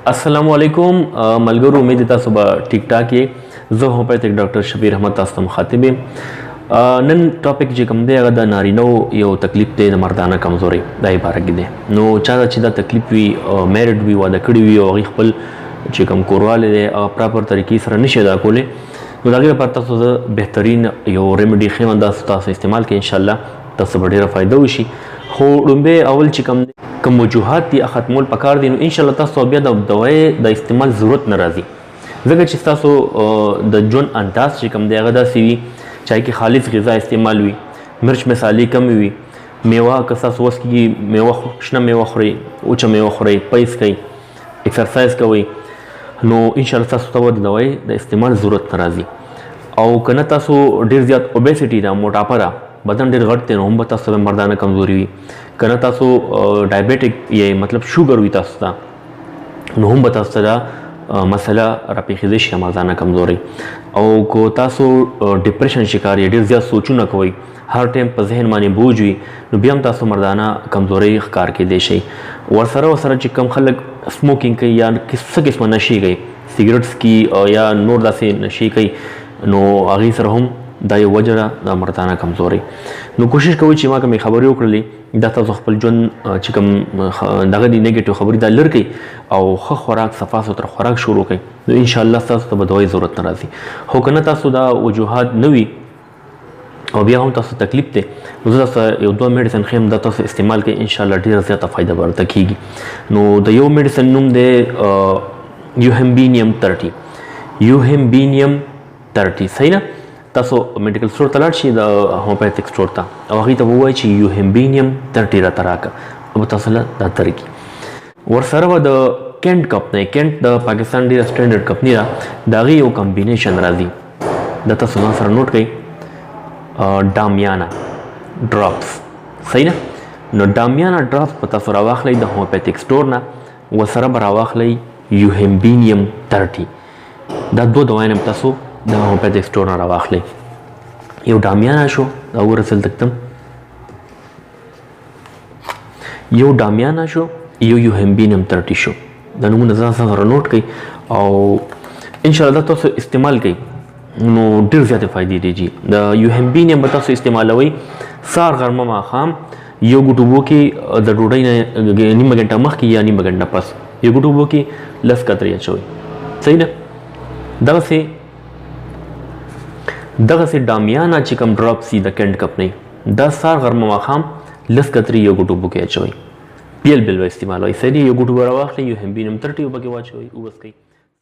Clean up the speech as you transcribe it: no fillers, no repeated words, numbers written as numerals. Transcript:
अस्सलाम वालेकुम मलगुर उम्मीद तاسو به ټیک ټاک یې زه هومیوپیتھک ډاکټر شبیر احمد تاسو ته مخاطب یم نن ټاپک چې کوم دی هغه د نارینو یو تکلیف دی د مردانه کمزوري دای باره کې دی نو چا چې دا تکلیف وي میرډ وي واده کړی وي او خپل چې کوم کورواله دی پراپر طریقې سره نشي ادا کولی نو دا غیر پر تاسو بهترین یو ریمیډي خیم انداز تاسو استعمال کې ان شاء الله تاسو به ډیره فائدہ وشي خو لومبه اول چې کوم وجوهات دي ختمول پکار دي نو ان شاء الله تاسو بیا د دوايي د استعمال ضرورت نه راځي ځکه چې تاسو د جون انداز چې کوم دی هغه داسې وي چای کې خالص غذا استعمال وي مرچ مصالې کم وي میوه که تاسو وس کې میوه شنه میوه خوري اوچه میوه خوري پیس کوي ایکسرسایز کوي نو ان شاء الله تاسو ته د دوايي د استعمال ضرورت نه راځي او کنه تاسو ډیر زیات اوبیسټی دا موټاپا دا بدن ډیر غټ دی نو هم تاسو مردانه کمزوري وي کنه تاسو ډایبټیک یې مطلب شوګر وي تاسو ته نو هم تاسو ته مسله راپېښېدای شي مردانه کمزوري او کو تاسو ډیپریشن شکار یې ډیر زیات سوچونه کوئ هر ټایم په ذهن باندې بوج وي نو بیا هم تاسو مردانه کمزوري ښکار کېدای شي ورسره چې کم خلک سموکینګ کوي یا څه قسمه نشي کوي سیګریټ کی یا نور داسې نشي کوي نو هغې سره هم دا یو وجه ده د مردانه کمزوري نو کوشش کوئ چې ما کومې خبرې وکړلې دا تاسو خپل ژوند چې کوم دغه دي نیګیټیو خبرې دا لرې کړئ او ښه خوراک صفا سوتره خوراک شروع کړئ نو انشاءالله ستاسو ته به دوایي ضرورت نه راځي خو که نه تاسو دا وجوهات نه وي او بیا هم تاسو تکلیف دی نو زه تاسو یو دوه میډیسن ښیم دا تاسو استعمال کړئ انشاءالله ډېره زیاته فایده به ورته کېږي نو د یو میډیسن نوم دی یوهمبینیم 30 صحیح نه تاسو میډیکل سٹور ته لاړ شئ د هومیوپیتھک سٹور ته او هغې ته به ووایئ چې یوهمبینیم 30 راته راکړه او به تاسو له دا درکړي ورسره به د کینټ کمپنۍ کینټ د پاکستان ډېره سټینډرډ کمپنۍ ده د هغې یو کمبینیشن راځي دا تاسو ځان سره نوټ کړئ ډامیانا ډراپس صحیح نه نو ډامیانا ډراپس به تاسو راواخلئ د هومیوپیتھک سٹور نه ورسره به راواخلئ یوهمبینیم 30 دا دوه دوايان هم تاسو د هومیوپیتھک سٹور نه راواخلئ یو ډامیانا شو دا ورسل تکتم یو ډامیانا شو یو یوهمبینیم 30 شو دا نومونه ځان سره نوټ کړئ او انشاءالله دا تاسو استعمال کړئ نو ډېر زیاتې فایدې دیږي د یوهمبینیم به تاسو استعمالوئ سهار غرمه ماښام یو ګوټ اوبو کې د ډوډۍ نه نیمه ګنټه مخکې یا نیمه ګنټه پس یو ګوټ اوبو کې 10 قطرې اچوئ صحیح ده دغسې ډامیانا چې کوم ډراپس دي د کینټ کمپنۍ دا سهار غرمه ماښام 10 قطرې یو ګوټ اوبو کې اچوئ بیل به استعمالوئ صحیح یو ګوټ اوبه راواخلئ یوهمبینیم 30 اوبه کې واچوئ وبس کوئ